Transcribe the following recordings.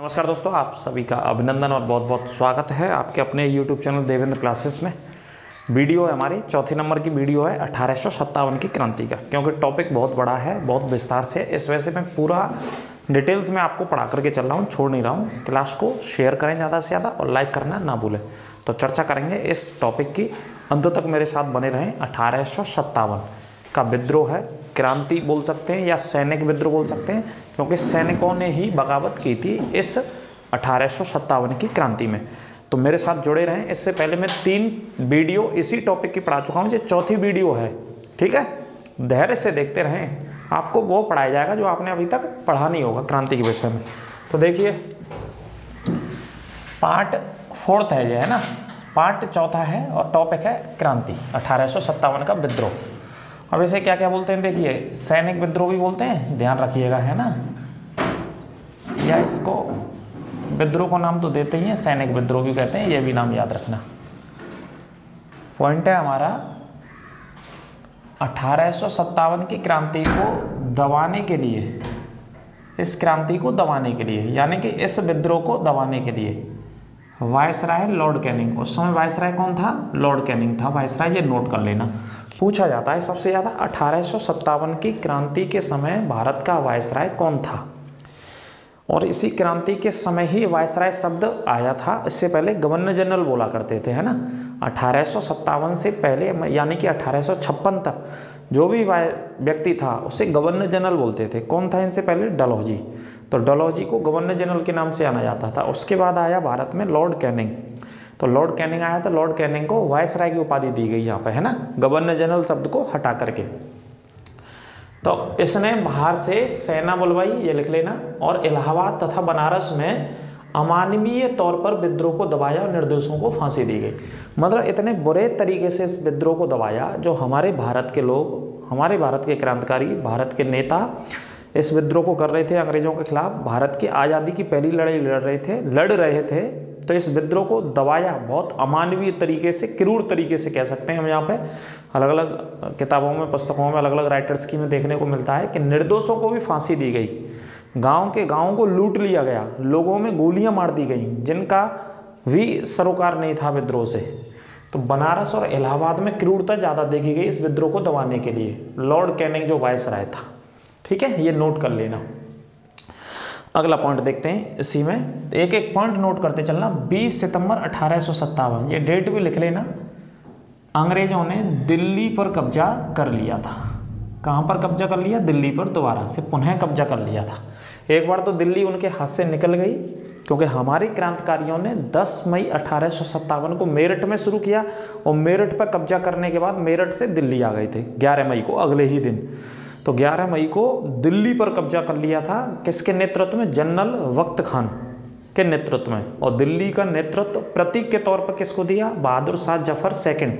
नमस्कार दोस्तों, आप सभी का अभिनंदन और बहुत बहुत स्वागत है आपके अपने YouTube चैनल देवेंद्र क्लासेस में। वीडियो है हमारी चौथी नंबर की वीडियो है 1857 की क्रांति का, क्योंकि टॉपिक बहुत बड़ा है, बहुत विस्तार से। इस वजह से मैं पूरा डिटेल्स में आपको पढ़ा करके चल रहा हूँ, छोड़ नहीं रहा हूँ। क्लास को शेयर करें ज़्यादा से ज़्यादा और लाइक करना ना भूलें। तो चर्चा करेंगे इस टॉपिक की, अंत तक मेरे साथ बने रहें। 1857 का विद्रोह है, क्रांति बोल सकते हैं या सैनिक विद्रोह बोल सकते हैं, क्योंकि सैनिकों ने ही बगावत की थी इस 1857 की क्रांति में। तो मेरे साथ जुड़े रहें। इससे पहले मैं 3 वीडियो इसी टॉपिक की पढ़ा चुका हूँ, ये चौथी वीडियो है, ठीक है। धैर्य से देखते रहें, आपको वो पढ़ाया जाएगा जो आपने अभी तक पढ़ा नहीं होगा क्रांति के विषय में। तो देखिए, पार्ट 4 है ये, है ना। पार्ट 4 है और टॉपिक है क्रांति, 1857 का विद्रोह। अब इसे क्या क्या बोलते हैं, देखिए, सैनिक विद्रोह भी बोलते हैं, ध्यान रखिएगा, है ना। या इसको विद्रोह को नाम तो देते ही हैं, सैनिक विद्रोह भी कहते हैं, ये भी नाम याद रखना। पॉइंट है हमारा 1857 की क्रांति को दबाने के लिए, इस क्रांति को दबाने के लिए, यानी कि इस विद्रोह को दबाने के लिए वायसराय लॉर्ड कैनिंग, उस समय वायसराय कौन था? लॉर्ड कैनिंग था वायसराय, ये नोट कर लेना। पूछा जाता है सबसे ज़्यादा 1857 की क्रांति के समय भारत का वायसराय कौन था, और इसी क्रांति के समय ही वायसराय शब्द आया था। इससे पहले गवर्नर जनरल बोला करते थे, है ना। 1857 से पहले यानी कि 1856 तक जो भी व्यक्ति था उसे गवर्नर जनरल बोलते थे। कौन था इनसे पहले? डलहौजी। तो डलहौजी को गवर्नर जनरल के नाम से जाना जाता था। उसके बाद आया भारत में लॉर्ड कैनिंग। तो लॉर्ड कैनिंग आया तो लॉर्ड कैनिंग को वायसराय की उपाधि दी गई यहाँ पे, है ना, गवर्नर जनरल शब्द को हटा करके। तो इसने बाहर से सेना बुलवाई, ये लिख लेना, और इलाहाबाद तथा बनारस में अमानवीय तौर पर विद्रोह को दबाया और निर्दोषों को फांसी दी गई। मतलब इतने बुरे तरीके से इस विद्रोह को दबाया, जो हमारे भारत के लोग, हमारे भारत के क्रांतिकारी, भारत के नेता इस विद्रोह को कर रहे थे अंग्रेजों के खिलाफ। भारत की आज़ादी की पहली लड़ाई लड़ रहे थे। तो इस विद्रोह को दबाया बहुत अमानवीय तरीके से, क्रूर तरीके से कह सकते हैं हम। यहाँ पे अलग अलग किताबों में, पुस्तकों में अलग अलग राइटर्स की में देखने को मिलता है कि निर्दोषों को भी फांसी दी गई, गाँव को लूट लिया गया, लोगों में गोलियां मार दी गई जिनका भी सरोकार नहीं था विद्रोह से। तो बनारस और इलाहाबाद में क्रूरता ज़्यादा देखी गई इस विद्रोह को दबाने के लिए। लॉर्ड कैनिंग जो वायसराय था, ठीक है, ये नोट कर लेना। अगला पॉइंट देखते हैं, इसी में एक एक पॉइंट नोट करते चलना। 20 सितंबर 1857, ये डेट भी लिख लेना। अंग्रेजों ने दिल्ली पर कब्जा कर लिया था। कहाँ पर कब्जा कर लिया? दिल्ली पर दोबारा से पुनः कब्जा कर लिया था। एक बार तो दिल्ली उनके हाथ से निकल गई, क्योंकि हमारे क्रांतिकारियों ने 10 मई 1857 को मेरठ में शुरू किया, और मेरठ पर कब्जा करने के बाद मेरठ से दिल्ली आ गए थे 11 मई को, अगले ही दिन। तो 11 मई को दिल्ली पर कब्जा कर लिया था, किसके नेतृत्व में? जनरल वक्त खान के नेतृत्व में। और दिल्ली का नेतृत्व प्रतीक के तौर पर किसको दिया? बहादुर शाह जफर सेकंड,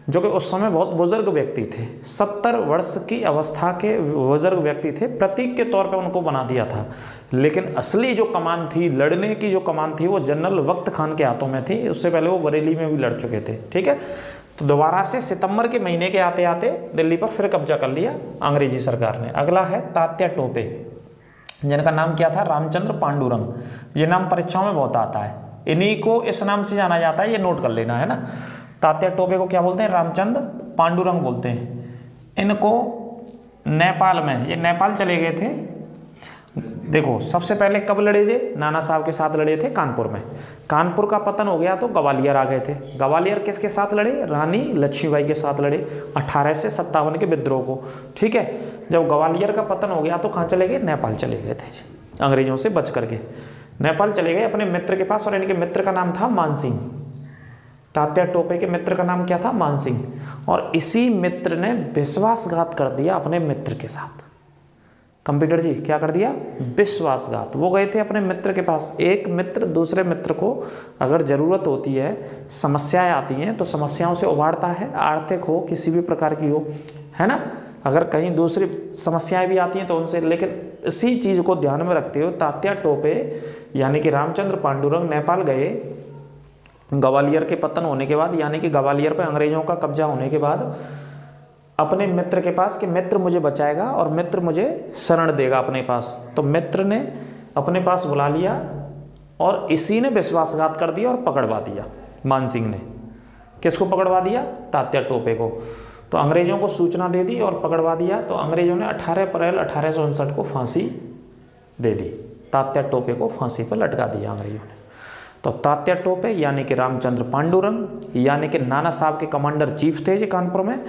जो कि उस समय बहुत बुजुर्ग व्यक्ति थे, 70 वर्ष की अवस्था के बुजुर्ग व्यक्ति थे। प्रतीक के तौर पर उनको बना दिया था, लेकिन असली जो कमान थी, लड़ने की जो कमान थी, वो जनरल वक्त खान के हाथों में थी। उससे पहले वो बरेली में भी लड़ चुके थे, ठीक है। तो दोबारा से सितंबर के महीने के आते आते दिल्ली पर फिर कब्जा कर लिया अंग्रेजी सरकार ने। अगला है तात्या टोपे, जिनका नाम क्या था? रामचंद्र पांडुरंग। ये नाम परीक्षाओं में बहुत आता है, इन्हीं को इस नाम से जाना जाता है, ये नोट कर लेना, है ना। तात्या टोपे को क्या बोलते हैं? रामचंद्र पांडुरंग बोलते हैं। इनको नेपाल में, ये नेपाल चले गए थे। देखो, सबसे पहले कब लड़े थे? नाना साहब के साथ लड़े थे कानपुर में। कानपुर का पतन हो गया तो ग्वालियर आ गए थे। ग्वालियर किसके साथ लड़े? रानी लक्ष्मीबाई के साथ लड़े 1857 के विद्रोह को, ठीक है। जब ग्वालियर का पतन हो गया तो कहाँ चले गए? नेपाल चले गए थे, अंग्रेजों से बच करके नेपाल चले गए अपने मित्र के पास। और इनके मित्र का नाम था मानसिंह। तात्या टोपे के मित्र का नाम क्या था? मानसिंह। और इसी मित्र ने विश्वासघात कर दिया अपने मित्र के साथ। कंप्यूटर जी, क्या कर दिया? विश्वासघात। वो गए थे अपने मित्र के पास। एक मित्र दूसरे मित्र को अगर ज़रूरत होती है, समस्याएं आती हैं, तो समस्याओं से उबारता है, आर्थिक हो, किसी भी प्रकार की हो, है ना। अगर कहीं दूसरी समस्याएं भी आती हैं तो उनसे, लेकिन इसी चीज़ को ध्यान में रखते हुए तात्या टोपे यानी कि रामचंद्र पांडुरंग नेपाल गए। ग्वालियर के पतन होने के बाद, यानी कि ग्वालियर पर अंग्रेजों का कब्जा होने के बाद, अपने मित्र के पास कि मित्र मुझे बचाएगा और मित्र मुझे शरण देगा अपने पास। तो मित्र ने अपने पास बुला लिया और इसी ने विश्वासघात कर दिया और पकड़वा दिया मान सिंह ने। किसको पकड़वा दिया? तात्या टोपे को। तो अंग्रेजों को सूचना दे दी और पकड़वा दिया। तो अंग्रेजों ने 18 अप्रैल 1859 को फांसी दे दी, तात्या टोपे को फांसी पर लटका दिया अंग्रेजों ने। तो तात्या टोपे यानी कि रामचंद्र पांडुरंग यानी कि नाना साहब के कमांडर चीफ थे जी कानपुर में,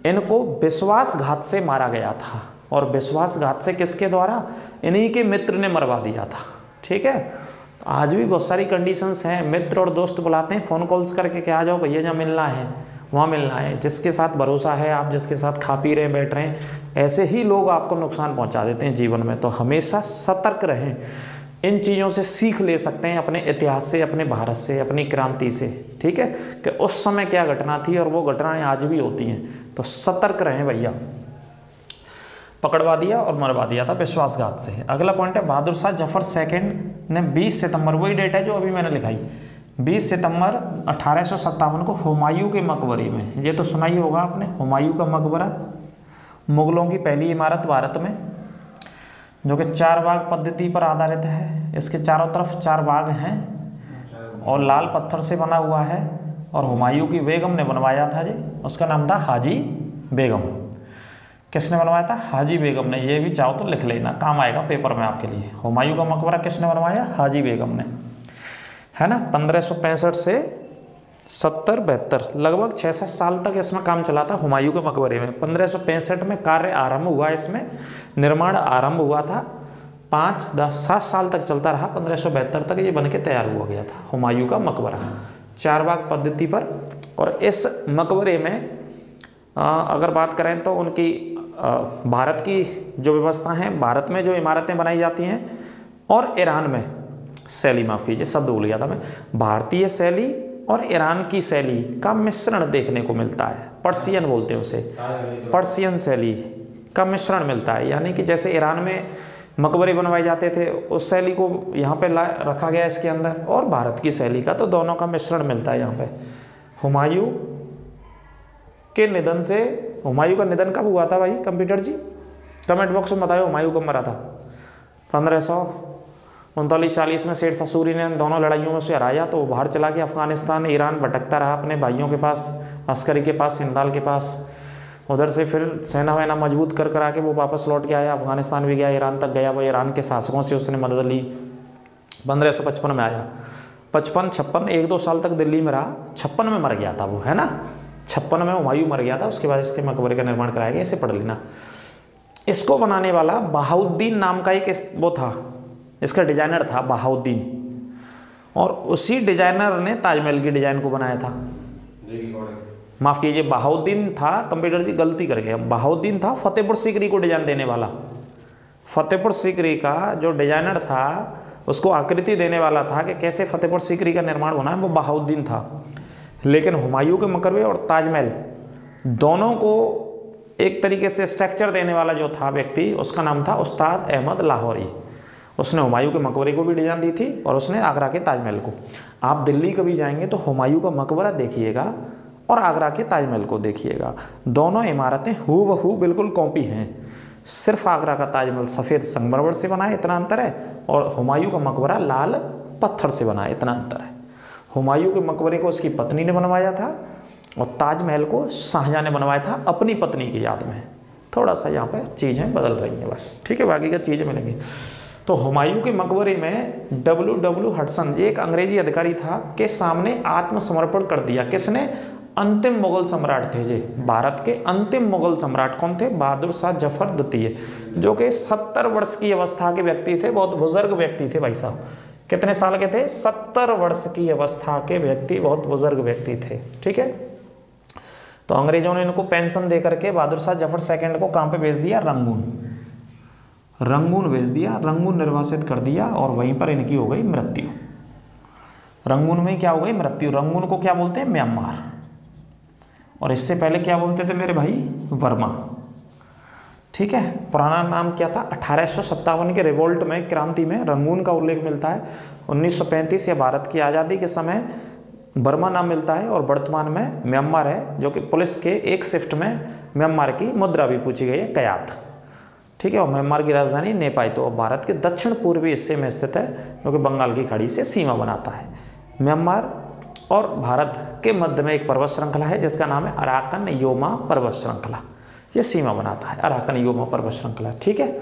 इनको विश्वासघात से मारा गया था। और विश्वासघात से किसके द्वारा? इन्हीं के मित्र ने मरवा दिया था। ठीक है, आज भी बहुत सारी कंडीशंस हैं, मित्र और दोस्त बुलाते हैं फ़ोन कॉल्स करके कि आ जाओ भैया, जहाँ मिलना है वहाँ मिलना है। जिसके साथ भरोसा है, आप जिसके साथ खा पी रहे बैठ रहे हैं, ऐसे ही लोग आपको नुकसान पहुँचा देते हैं जीवन में। तो हमेशा सतर्क रहें, इन चीज़ों से सीख ले सकते हैं अपने इतिहास से, अपने भारत से, अपनी क्रांति से। ठीक है, कि उस समय क्या घटना थी और वो घटनाएं आज भी होती हैं। तो सतर्क रहें भैया। पकड़वा दिया और मरवा दिया था विश्वासघात से। अगला पॉइंट है बहादुर शाह जफर सेकंड ने 20 सितंबर, वही डेट है जो अभी मैंने लिखाई, 20 सितंबर 1857 को हुमायूं के मकबरे में, ये तो सुना ही होगा आपने, हुमायूं का मकबरा मुगलों की पहली इमारत भारत में, जो कि 4 बाग पद्धति पर आधारित है। इसके चारों तरफ 4 बाग हैं और लाल पत्थर से बना हुआ है। और हुमायूं की बेगम ने बनवाया था जी, उसका नाम था हाजी बेगम। किसने बनवाया था? हाजी बेगम ने। ये भी चाहो तो लिख लेना, काम आएगा पेपर में आपके लिए। हुमायूं का मकबरा किसने बनवाया? हाजी बेगम ने, है ना। 1565 से 70-72 लगभग 6-7 साल तक इसमें काम चला था हुमायूं के मकबरे में। 1565 में कार्य आरंभ हुआ, इसमें निर्माण आरंभ हुआ था। 5-10-7 साल तक चलता रहा। 1572 तक ये बन के तैयार हुआ गया था हुमायूं का मकबरा, 4 बाग पद्धति पर। और इस मकबरे में अगर बात करें तो उनकी भारत की जो व्यवस्था है, भारत में जो इमारतें बनाई जाती हैं और ईरान में शैली, माफ़ कीजिए शब्द भूल गया था मैं, भारतीय शैली और ईरान की शैली का मिश्रण देखने को मिलता है। पर्शियन बोलते हैं उसे, पर्शियन शैली का मिश्रण मिलता है। यानी कि जैसे ईरान में मकबरे बनवाए जाते थे, उस शैली को यहाँ पे रखा गया इसके अंदर, और भारत की शैली का, तो दोनों का मिश्रण मिलता है यहाँ पे। हुमायूं के निधन से, हुमायूं का निधन कब हुआ था भाई कंप्यूटर जी? कमेंट बॉक्स में बताओ हुमायूं कब मरा था? 1539-40 में शेर शाह सूरी ने दोनों लड़ाइयों में से हराया, तो वो बाहर चला गया अफगानिस्तान, ईरान भटकता रहा अपने भाइयों के पास, अस्करी के पास, सिंदाल के पास। उधर से फिर सेना वैना मजबूत कर आके वो वापस लौट के आया, अफगानिस्तान भी गया, ईरान तक गया। वो ईरान के शासकों से उसने मदद ली। 1555 में आया, 55-56 1-2 साल तक दिल्ली में रहा। 56 में मर गया था वो, है ना। 56 में हुमायूं मर गया था, उसके बाद इसके मकबरे का निर्माण कराया गया। इसे पढ़ लेना। इसको बनाने वाला बहाउद्दीन नाम का एक वो था, इसका डिजाइनर था बहाउद्दीन, और उसी डिजाइनर ने ताजमहल की डिजाइन को बनाया था। माफ़ कीजिए, बहाउद्दीन था, कंप्यूटर जी गलती कर गया, बहाउद्दीन था फतेहपुर सीकरी को डिजाइन देने वाला। फतेहपुर सीकरी का जो डिजाइनर था, उसको आकृति देने वाला था कि कैसे फतेहपुर सीकरी का निर्माण होना है, वो बहाउद्दीन था। लेकिन हुमायूं के मकबरे और ताजमहल दोनों को एक तरीके से स्ट्रक्चर देने वाला जो था व्यक्ति, उसका नाम था उस्ताद अहमद लाहौरी। उसने हुमायूं के मकबरे को भी डिजाइन दी थी और उसने आगरा के ताजमहल को। आप दिल्ली कभी जाएंगे तो हुमायूं का मकबरा देखिएगा और आगरा के ताजमहल को देखिएगा, दोनों इमारतें हूबहू बिल्कुल कॉपी हैं। सिर्फ आगरा का ताजमहल सफ़ेद संगमरमर से बना है, इतना अंतर है, और हुमायूं का मकबरा लाल पत्थर से बना है, इतना अंतर है। हुमायूं के मकबरे को उसकी पत्नी ने बनवाया था और ताजमहल को शाहजहां ने बनवाया था अपनी पत्नी की याद में। थोड़ा सा यहाँ पे चीज़ें बदल रही हैं बस, ठीक है, बाकी का चीज़ें मिलेंगी। तो हुमायूं के मकबरे में W हडसन, ये एक अंग्रेजी अधिकारी था, के सामने आत्मसमर्पण कर दिया। किसने? अंतिम मुगल सम्राट थे जी, भारत के अंतिम मुगल सम्राट कौन थे? बहादुर शाह जफर द्वितीय, जो कि 70 वर्ष की अवस्था के व्यक्ति थे, बहुत बुजुर्ग व्यक्ति थे भाई साहब। कितने साल के थे? 70 वर्ष की अवस्था के व्यक्ति, बहुत बुजुर्ग व्यक्ति थे, ठीक है। तो अंग्रेजों ने इनको पेंशन दे करके बहादुर शाह जफर सेकंड को कहाँ पे भेज दिया? रंगून भेज दिया, रंगून निर्वासित कर दिया, और वहीं पर इनकी हो गई मृत्यु। रंगून में क्या हो गई? मृत्यु। रंगून को क्या बोलते हैं? म्यांमार। और इससे पहले क्या बोलते थे मेरे भाई? बर्मा, ठीक है। पुराना नाम क्या था? 1857 के रिवोल्ट में, क्रांति में रंगून का उल्लेख मिलता है। 1935 या भारत की आज़ादी के समय बर्मा नाम मिलता है, और वर्तमान में म्यांमार है, जो कि पुलिस के एक शिफ्ट में म्यांमार की मुद्रा भी पूछी गई है, कयात, ठीक है। और म्यांमार की राजधानी नेपाई, तो भारत के दक्षिण पूर्वी हिस्से में स्थित है, जो कि बंगाल की खाड़ी से सीमा बनाता है। म्यांमार और भारत के मध्य में एक पर्वत श्रृंखला है जिसका नाम है अराकन योमा पर्वत श्रृंखला, ये सीमा बनाता है, अराकन योमा पर्वत श्रृंखला, ठीक है।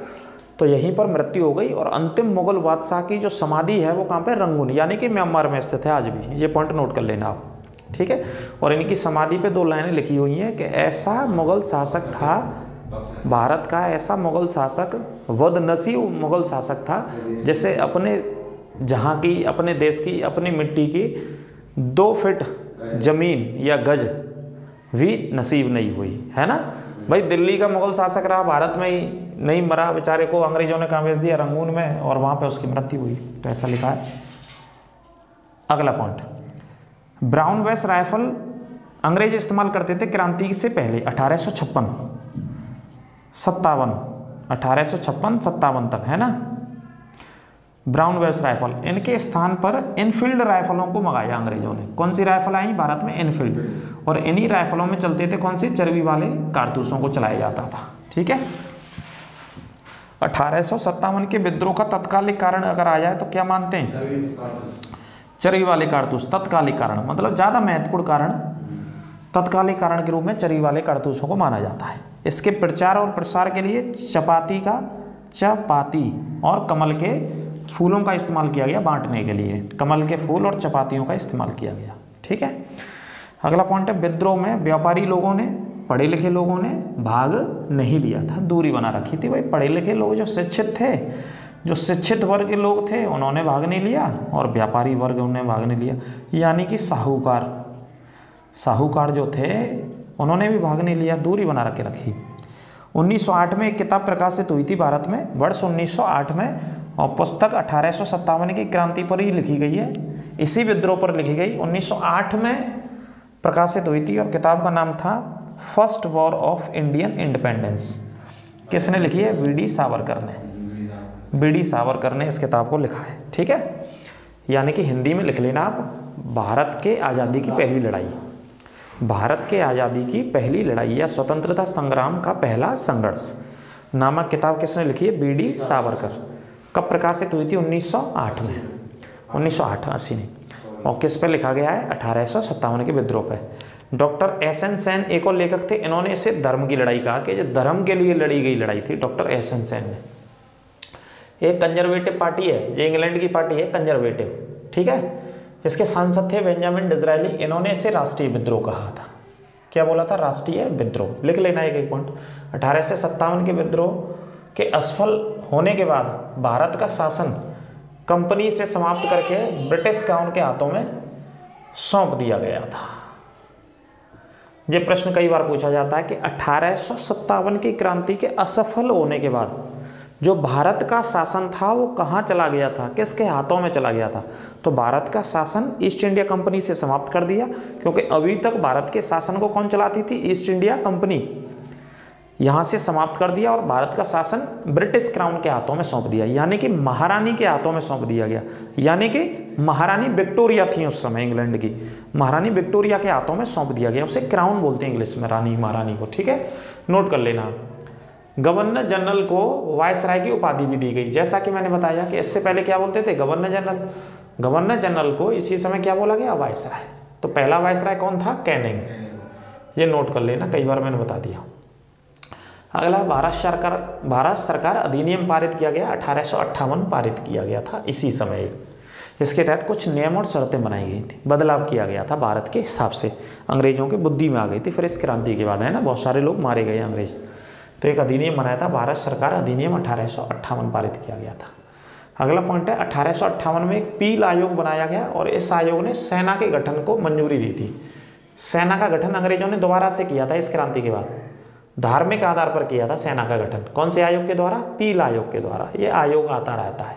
तो यहीं पर मृत्यु हो गई। और अंतिम मुगल बादशाह की जो समाधि है वो कहाँ पे, रंगून, यानी कि म्यांमार में स्थित है आज भी, ये पॉइंट नोट कर लेना आप, ठीक है। और इनकी समाधि पे 2 लाइनें लिखी हुई हैं कि ऐसा मुगल शासक था, भारत का ऐसा मुगल शासक, बदनसीब मुगल शासक था जैसे अपने जहाँ की, अपने देश की, अपनी मिट्टी की 2 फीट जमीन या गज भी नसीब नहीं हुई, है ना। भाई दिल्ली का मुगल शासक रहा, भारत में ही नहीं मरा, बेचारे को अंग्रेजों ने कहाँ भेज दिया, रंगून में, और वहाँ पे उसकी मृत्यु हुई, तो ऐसा लिखा है। अगला पॉइंट, ब्राउन वेस राइफल अंग्रेज इस्तेमाल करते थे क्रांति से पहले 1856-57 तक, है ना। ब्राउन वेस राइफल, इनके स्थान पर इनफील्ड राइफलों को मंगाया अंग्रेजों ने। कौन सी राइफल आई भारत में, इनफील्ड, और इन्हीं राइफलों में चलते थे कौन सी, चर्बी वाले कारतूसों को चलाया जाता था, ठीक है। 1857 के विद्रोह का तत्कालिक कारण अगर आ जाए तो क्या मानते हैं, चर्बी वाले कारतूस। तत्कालिक कारण मतलब ज़्यादा महत्वपूर्ण कारण, तत्कालिक कारण के रूप में चर्बी वाले कारतूसों को माना जाता है। इसके प्रचार और प्रसार के लिए चपाती और कमल के फूलों का इस्तेमाल किया गया, बांटने के लिए कमल के फूल और चपातियों का इस्तेमाल किया गया, ठीक है। अगला पॉइंट है, विद्रोह में व्यापारी लोगों ने, पढ़े लिखे लोगों ने भाग नहीं लिया था, दूरी बना रखी थी। भाई पढ़े लिखे लोग जो शिक्षित थे, जो शिक्षित वर्ग के लोग थे, उन्होंने भाग नहीं लिया, और व्यापारी वर्ग उन्होंने भाग नहीं लिया, यानी कि साहूकार जो थे उन्होंने भी भाग नहीं लिया, दूरी बना के रखी। 1908 में एक किताब प्रकाशित हुई थी भारत में, वर्ष 1908 में, और पुस्तक 1857 की क्रांति पर ही लिखी गई है, इसी विद्रोह पर लिखी गई, 1908 में प्रकाशित हुई थी, और किताब का नाम था first war of Indian independence. किसने लिखी है, बीडी सावरकर ने, बीडी सावरकर ने इस किताब को लिखा है, ठीक है। यानी कि हिंदी में लिख लेना आप, भारत के आज़ादी की पहली लड़ाई, भारत के आज़ादी की पहली लड़ाई या स्वतंत्रता संग्राम का पहला संघर्ष नामक किताब किसने लिखी है, बीडी सावरकर। कब प्रकाशित हुई थी, 1908 में, 1988 में, और किस पे लिखा गया है, 1857 के विद्रोह पे। Doctor SN. सेन एक और लेखक थे, इन्होंने इसे धर्म की लड़ाई कहा, कि जो धर्म के लिए लड़ी गई लड़ाई थी डॉक्टर एस.एन. सेन ने। एक कंजर्वेटिव पार्टी है, जो इंग्लैंड की पार्टी है कंजर्वेटिव, ठीक है, इसके सांसद थे बेंजामिन डिज़रायली, इन्होंने इसे राष्ट्रीय विद्रोह कहा था। क्या बोला था, राष्ट्रीय विद्रोह, लिख लेना एक पॉइंट। 1857 के विद्रोह के असफल होने के बाद भारत का शासन कंपनी से समाप्त करके ब्रिटिश क्राउन के हाथों में सौंप दिया गया था। ये प्रश्न कई बार पूछा जाता है कि 1857 की क्रांति के असफल होने के बाद जो भारत का शासन था वो कहाँ चला गया था, किसके हाथों में चला गया था, तो भारत का शासन ईस्ट इंडिया कंपनी से समाप्त कर दिया, क्योंकि अभी तक भारत के शासन को कौन चलाती थी, ईस्ट इंडिया कंपनी, यहाँ से समाप्त कर दिया और भारत का शासन ब्रिटिश क्राउन के हाथों में सौंप दिया, यानी कि महारानी के हाथों में सौंप दिया गया। यानी कि महारानी विक्टोरिया थी उस समय, इंग्लैंड की महारानी विक्टोरिया के हाथों में सौंप दिया गया, उसे क्राउन बोलते हैं इंग्लिश में, रानी महारानी को, ठीक है, नोट कर लेना। गवर्नर जनरल को वायसराय की उपाधि भी दी गई, जैसा कि मैंने बताया कि इससे पहले क्या बोलते थे, गवर्नर जनरल, गवर्नर जनरल को इसी समय क्या बोला गया, वायसराय। तो पहला वायसराय कौन था, कैनिंग, ये नोट कर लेना, कई बार मैंने बता दिया। अगला भारत सरकार अधिनियम पारित किया गया, 1858 पारित किया गया था इसी समय। इसके तहत कुछ नियम और शर्तें बनाई गई थी, बदलाव किया गया था भारत के हिसाब से, अंग्रेजों की बुद्धि में आ गई थी फिर इस क्रांति के बाद, है ना, बहुत सारे लोग मारे गए अंग्रेज, तो एक अधिनियम बनाया था, भारत सरकार अधिनियम 1858 पारित किया गया था। अगला पॉइंट है, 1858 में एक पील आयोग बनाया गया और इस आयोग ने सेना के गठन को मंजूरी दी थी। सेना का गठन अंग्रेजों ने दोबारा से किया था इस क्रांति के बाद, धार्मिक आधार पर किया था सेना का गठन, कौन से आयोग के द्वारा, पील आयोग के द्वारा, ये आयोग आता रहता है।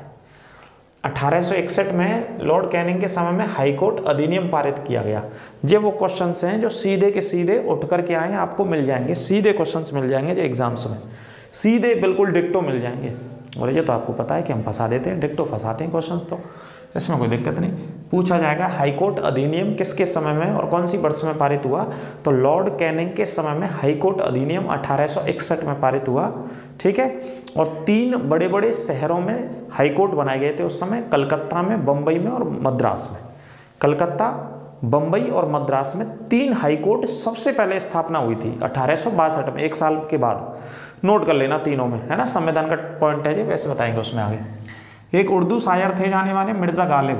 1861 में लॉर्ड कैनिंग के समय में हाईकोर्ट अधिनियम पारित किया गया। ये वो क्वेश्चंस हैं जो सीधे के सीधे उठ कर के आए, आपको मिल जाएंगे, सीधे क्वेश्चंस मिल जाएंगे जो एग्जाम्स में, सीधे बिल्कुल डिक्टो मिल जाएंगे, और ये तो आपको पता है कि हम फंसा देते हैं, डिक्टो फंसाते हैं क्वेश्चंस, तो इसमें कोई दिक्कत नहीं। पूछा जाएगा हाईकोर्ट अधिनियम किसके समय में और कौन सी वर्ष में पारित हुआ, तो लॉर्ड कैनिंग के समय में हाईकोर्ट अधिनियम 1861 में पारित हुआ, ठीक है। और 3 बड़े बड़े शहरों में हाईकोर्ट बनाए गए थे उस समय, कलकत्ता में, बम्बई में और मद्रास में। कलकत्ता, बम्बई और मद्रास में 3 हाईकोर्ट सबसे पहले स्थापना हुई थी 1862 में, 1 साल के बाद। नोट कर लेना तीनों में, है ना, संविधान का पॉइंट है जी, वैसे बताएंगे उसमें आगे। एक उर्दू शायर थे जाने माने मिर्ज़ा गालिब।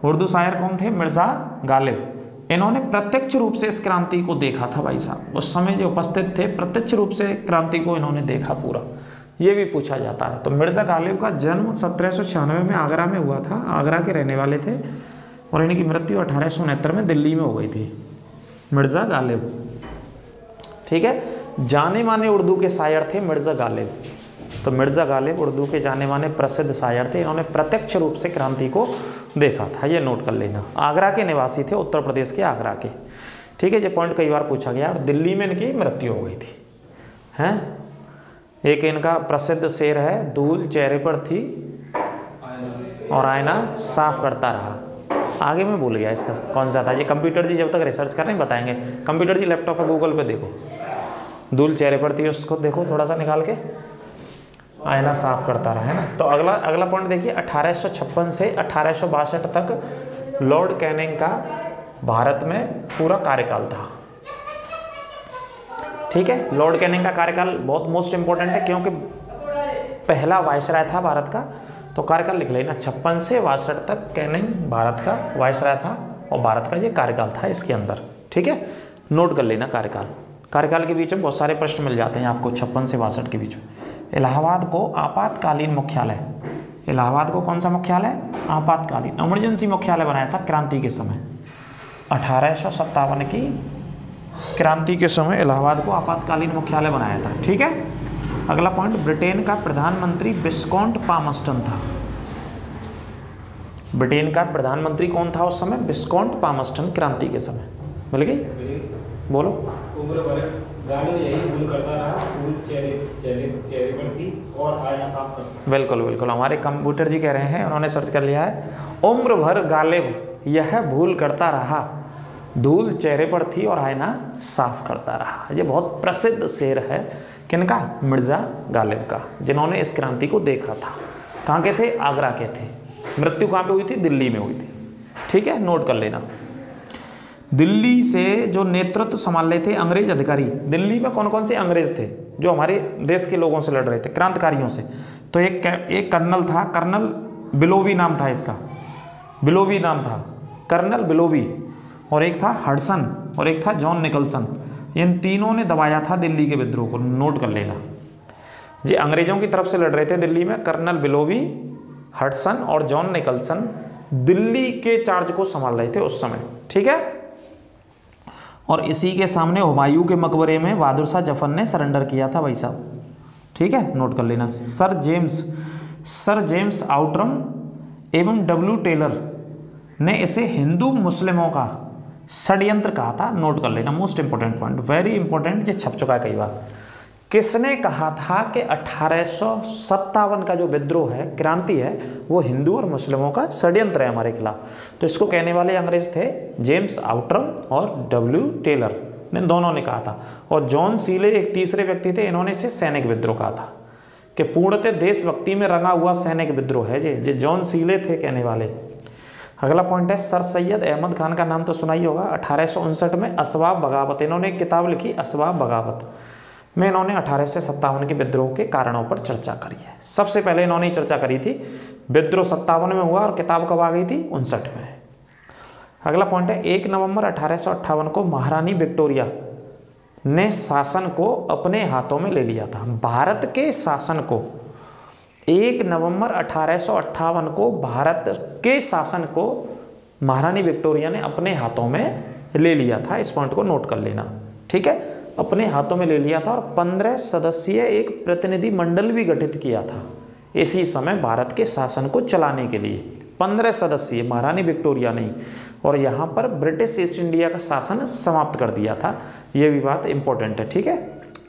उर्दू शायर कौन थे? मिर्ज़ा गालिब। इन्होंने प्रत्यक्ष रूप से इस क्रांति को देखा था भाई साहब, उस समय जो उपस्थित थे प्रत्यक्ष रूप से क्रांति को इन्होंने देखा पूरा, ये भी पूछा जाता है। तो मिर्ज़ा गालिब का जन्म 1796 में आगरा में हुआ था, आगरा के रहने वाले थे, और इनकी मृत्यु 1869 में दिल्ली में हो गई थी। मिर्ज़ा गालिब, ठीक है। जाने माने उर्दू के शायर थे मिर्ज़ा गालिब। तो मिर्ज़ा गालिब उर्दू के जाने माने प्रसिद्ध शायर थे, इन्होंने प्रत्यक्ष रूप से क्रांति को देखा था, ये नोट कर लेना। आगरा के निवासी थे, उत्तर प्रदेश के आगरा के, ठीक है। ये पॉइंट कई बार पूछा गया। और दिल्ली में इनकी मृत्यु हो गई थी, हैं। एक इनका प्रसिद्ध शेर है, धूल चेहरे पर थी और आईना साफ करता रहा। आगे मैं भूल गया इसका कौन सा था, ये कंप्यूटर जी जब तक रिसर्च कर रहे हैं बताएंगे। कंप्यूटर जी लैपटॉप पर गूगल पे देखो, धूल चेहरे पर थी, उसको देखो थोड़ा सा निकाल के, आईना साफ करता रहा, है ना। तो अगला पॉइंट देखिए, 1856 से 1862 तक लॉर्ड कैनिंग का भारत में पूरा कार्यकाल था, ठीक है। लॉर्ड कैनिंग का कार्यकाल बहुत मोस्ट इंपॉर्टेंट है, क्योंकि पहला वायसराय था भारत का। तो कार्यकाल लिख लेना, 56 से 62 तक कैनिंग भारत का वायसराय था, और भारत का ये कार्यकाल था इसके अंदर, ठीक है। नोट कर लेना कार्यकाल के बीच में बहुत सारे प्रश्न मिल जाते हैं आपको 56 से 62 के बीच में। इलाहाबाद को आपातकालीन मुख्यालय, इलाहाबाद को कौन सा मुख्यालय? आपातकालीन, इमरजेंसी मुख्यालय बनाया था क्रांति के समय। 1857 की क्रांति के समय इलाहाबाद को आपातकालीन मुख्यालय बनाया था, ठीक है। अगला पॉइंट, ब्रिटेन का प्रधानमंत्री विस्कॉन्ट पामस्टन था। ब्रिटेन का प्रधानमंत्री कौन था उस समय? विस्कॉन्ट पामस्टन, क्रांति के समय। मिल गई? बोलो। उम्र भर गालिब यही भूल करता रहा, धूल चेहरे पर थी और आईना साफ करता। बिल्कुल बिल्कुल, हमारे कंप्यूटर जी कह रहे हैं, उन्होंने सर्च कर लिया है। उम्र भर गालिब यह भूल करता रहा, धूल चेहरे पर थी और आईना साफ करता रहा। ये बहुत प्रसिद्ध शेर है, किनका? मिर्ज़ा गालिब का, जिन्होंने इस क्रांति को देखा था। कहाँ के थे? आगरा के थे। मृत्यु कहाँ पे हुई थी? दिल्ली में हुई थी, ठीक है। नोट कर लेना। दिल्ली से जो नेतृत्व संभाल रहे थे अंग्रेज अधिकारी, दिल्ली में कौन कौन से अंग्रेज थे जो हमारे देश के लोगों से लड़ रहे थे, क्रांतिकारियों से? तो एक कर्नल था, कर्नल बिलोवी नाम था इसका, बिलोवी नाम था, कर्नल बिलोवी। और एक था हडसन और एक था जॉन निकलसन। इन तीनों ने दबाया था दिल्ली के विद्रोह को, नोट कर लेना। जी अंग्रेजों की तरफ से लड़ रहे थे दिल्ली में कर्नल बिलोवी, हडसन और जॉन निकलसन दिल्ली के चार्ज को संभाल रहे थे उस समय, ठीक है। और इसी के सामने हुमायूं के मकबरे में बहादुर शाह जफर ने सरेंडर किया था भाई साहब, ठीक है। नोट कर लेना। सर जेम्स आउटरम एवं डब्ल्यू टेलर ने इसे हिंदू मुस्लिमों का षड्यंत्र कहा था, नोट कर लेना। Most important point, very important, ये छप चुका है कई बार। किसने कहा था कि 1857 का जो विद्रोह है, क्रांति है, वो हिंदू और मुस्लिमों का षड्यंत्र है हमारे खिलाफ? तो इसको कहने वाले अंग्रेज थे जेम्स आउटरम और डब्ल्यू टेलर ने, दोनों ने कहा था। और जॉन सीले एक तीसरे व्यक्ति थे, इन्होंने इसे सैनिक विद्रोह कहा था, कि पूर्णतः देशभक्ति में रंगा हुआ सैनिक विद्रोह है ये जॉन सीले थे कहने वाले। अगला पॉइंट है, सर सैयद अहमद खान का नाम तो सुना ही होगा। 1859 में असबाब बगावत, इन्होंने एक किताब लिखी असबाब बगावत में, इन्होंने 1857 के विद्रोह के कारणों पर चर्चा करी है। सबसे पहले इन्होंने चर्चा करी थी, विद्रोह 57 में हुआ और किताब कब आ गई थी? 59 में। अगला पॉइंट है, 1 नवंबर 1858 को महारानी विक्टोरिया ने शासन को अपने हाथों में ले लिया था। भारत के शासन को 1 नवंबर 1858 को भारत के शासन को महारानी विक्टोरिया ने अपने हाथों में ले लिया था। इस पॉइंट को नोट कर लेना, ठीक है। अपने हाथों में ले लिया था और 15 सदस्यीय एक प्रतिनिधि मंडल भी गठित किया था इसी समय भारत के शासन को चलाने के लिए। 15 सदस्यीय, महारानी विक्टोरिया नहीं। और यहाँ पर ब्रिटिश ईस्ट इंडिया का शासन समाप्त कर दिया था। ये भी बात इंपॉर्टेंट है, ठीक है।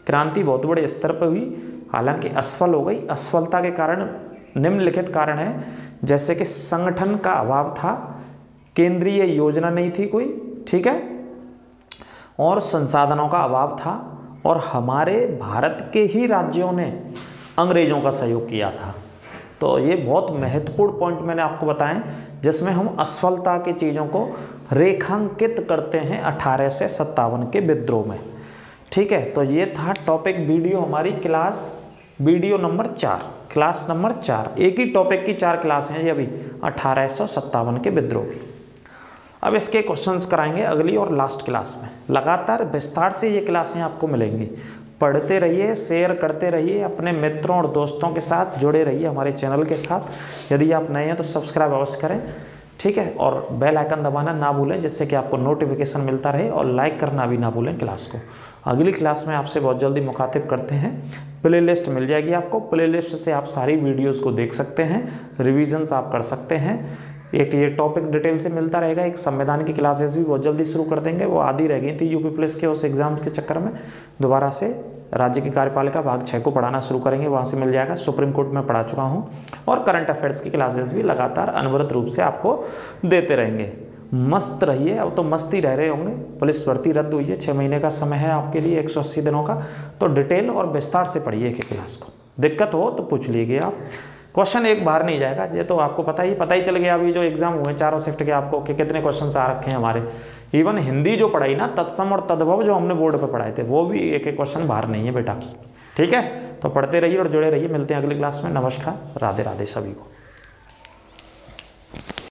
क्रांति बहुत बड़े स्तर पर हुई, हालांकि असफल हो गई। असफलता के कारण निम्नलिखित कारण है, जैसे कि संगठन का अभाव था, केंद्रीय योजना नहीं थी कोई, ठीक है, और संसाधनों का अभाव था, और हमारे भारत के ही राज्यों ने अंग्रेज़ों का सहयोग किया था। तो ये बहुत महत्वपूर्ण पॉइंट मैंने आपको बताएं, जिसमें हम असफलता की चीज़ों को रेखांकित करते हैं 1857 के विद्रोह में। ठीक है, तो ये था टॉपिक वीडियो हमारी वीडियो नंबर 4, क्लास नंबर 4। एक ही टॉपिक की 4 क्लास हैं ये अभी 1857 के विद्रोह की। अब इसके क्वेश्चंस कराएंगे अगली और लास्ट क्लास में। लगातार विस्तार से ये क्लासें आपको मिलेंगी। पढ़ते रहिए, शेयर करते रहिए, अपने मित्रों और दोस्तों के साथ जुड़े रहिए हमारे चैनल के साथ। यदि आप नए हैं तो सब्सक्राइब अवश्य करें, ठीक है, और बेल आइकन दबाना ना भूलें, जिससे कि आपको नोटिफिकेशन मिलता रहे, और लाइक करना भी ना भूलें क्लास को। अगली क्लास में आपसे बहुत जल्दी मुखातिब करते हैं। प्लेलिस्ट मिल जाएगी आपको, प्लेलिस्ट से आप सारी वीडियोज़ को देख सकते हैं, रिविजन्स आप कर सकते हैं। एक ये टॉपिक डिटेल से मिलता रहेगा। एक संविधान की क्लासेस भी बहुत जल्दी शुरू कर देंगे, वो आधी रह गई थी यूपी पुलिस के उस एग्ज़ाम के चक्कर में। दोबारा से राज्य की कार्यपालिका भाग 6 को पढ़ाना शुरू करेंगे, वहाँ से मिल जाएगा। सुप्रीम कोर्ट में पढ़ा चुका हूँ, और करंट अफेयर्स की क्लासेस भी लगातार अनवरत रूप से आपको देते रहेंगे। मस्त रहिए। अब तो मस्ती रह रहे होंगे, पुलिस भर्ती रद्द हुई है, 6 महीने का समय है आपके लिए, 180 दिनों का। तो डिटेल और विस्तार से पढ़िए एक क्लास को। दिक्कत हो तो पूछ लीजिए आप। क्वेश्चन एक बाहर नहीं जाएगा, ये तो आपको पता ही चल गया। अभी जो एग्जाम हुए चारों शिफ्ट के आपको कि कितने क्वेश्चन आ रखे हैं हमारे। इवन हिंदी जो पढ़ाई ना, तत्सम और तद्भव जो हमने बोर्ड पे पढ़ाए थे, वो भी एक क्वेश्चन बाहर नहीं है बेटा। ठीक है, तो पढ़ते रहिए और जुड़े रहिए। मिलते हैं अगली क्लास में। नमस्कार, राधे राधे सभी को।